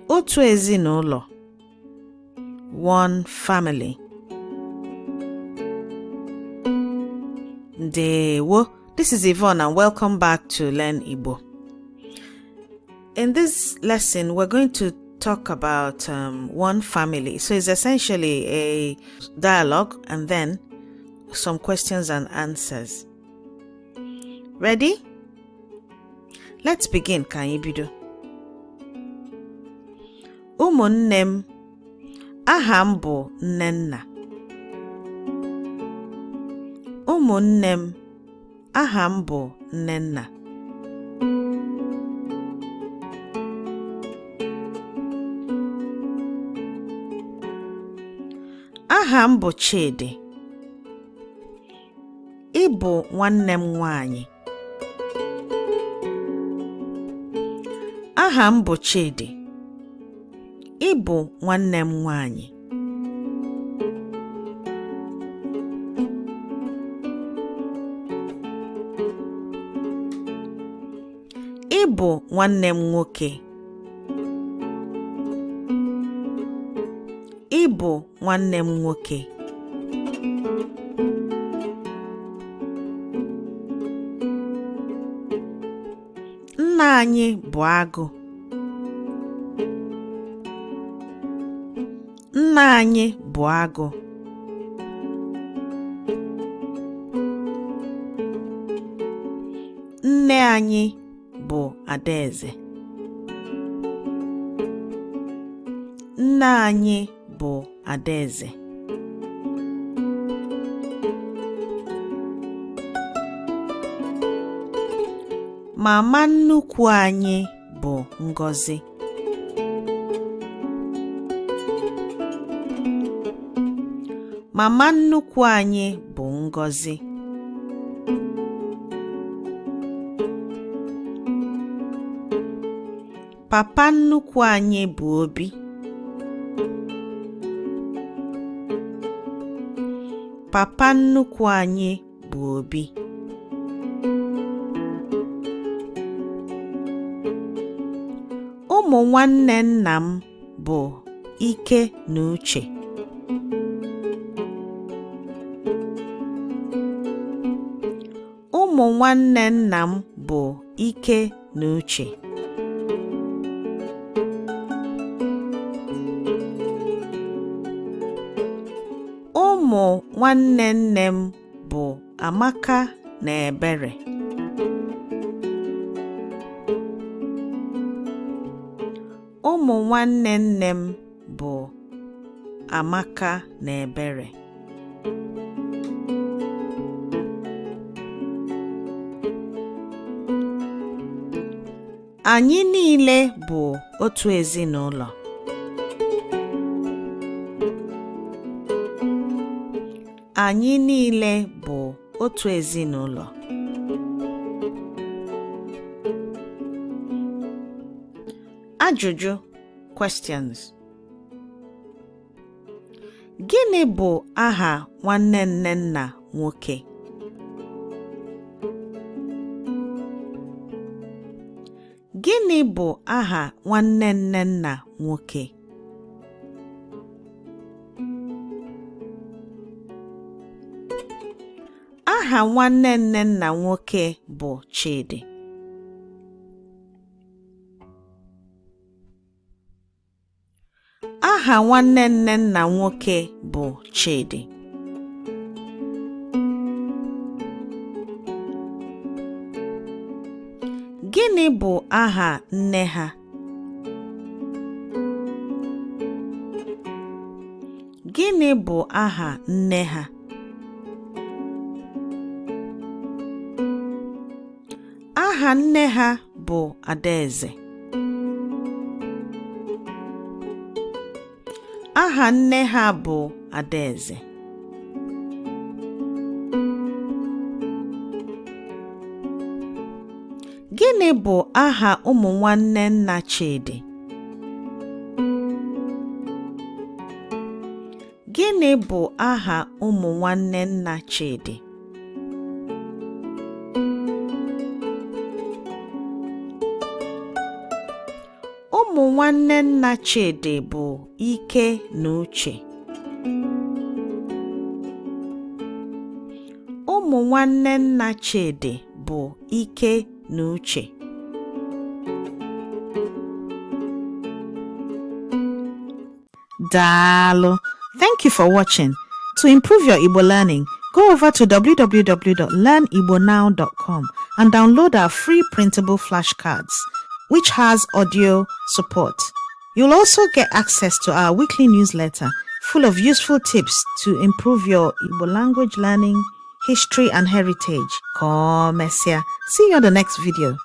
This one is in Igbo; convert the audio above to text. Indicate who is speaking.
Speaker 1: Otu ezinụlọ. One family. Ndewo. This is Yvonne and welcome back to Learn Igbo. In this lesson, we're going to talk about one family. So it's essentially a dialogue and then some questions and answers. Ready? Let's begin. Ka anyị bido. Ụmụnne m, aha m bụ Nnenna. Ụmụnne m, aha m bụ Nnenna. Aha m bụ Chidi. Ị bụ nwanne m nwanyị. Aha m bụ Chidi. Ị bụ nwanne m nwanyị. Ị bụ nwanne m nwoke. Ị bụ nwanne m nwoke. Nna anyị bụ agụ. Nna anyị bụ agụ. Nne anyị bụ Adaeze. Nne anyị bụ Adaeze. Mama nnukwu anyị bụ Ngozi. Mama nnukwu anyị bụ Ngozi. Papa nnukwu anyị bụ Obi. Papa nnukwu anyị bụ Obi. Ụmụ nwanne nna m bụ Ike na Uche. Ụmụ nwanne nna m bụ Ike na Uche. Ụmụ nwanne nne m bụ Amaka na Ebere. Ụmụ nwanne nne m bụ Amaka na Ebere. Anyị niile bụ otu ezinụlọ. Anyị niile bụ otu ezinụlọ. Ajụjụ questions. Gịnị bụ aha nwanne Nnenna nwoke? Gịnị bụ aha nwanne Nnenna nwoke? Aha nwanne Nnenna nwoke bụ Chidi. Aha nwanne Nnenna nwoke bụ Chidi. Gịnị bụ aha nne ha? Gịnị bụ aha nne ha? Aha nne ha bụ Adaeze. Aha nne ha bụ Adaeze. Gịnị bụ aha ụmụ nwanne nna Chidi? Gịnị bụ aha ụmụ nwanne nna Chidi? Ụmụ Ụmụ nwanne nna Chidi bụ Ike na Uche. Ụmụ nwanne nna Chidi bụ Ike na Uche. Daalụ. Thank you for watching. To improve your Igbo learning, go over to www.learnibonow.com and download our free printable flashcards, which has audio support. You'll also get access to our weekly newsletter full of useful tips to improve your Igbo language learning, history, and heritage. Come, Messia. See you on the next video.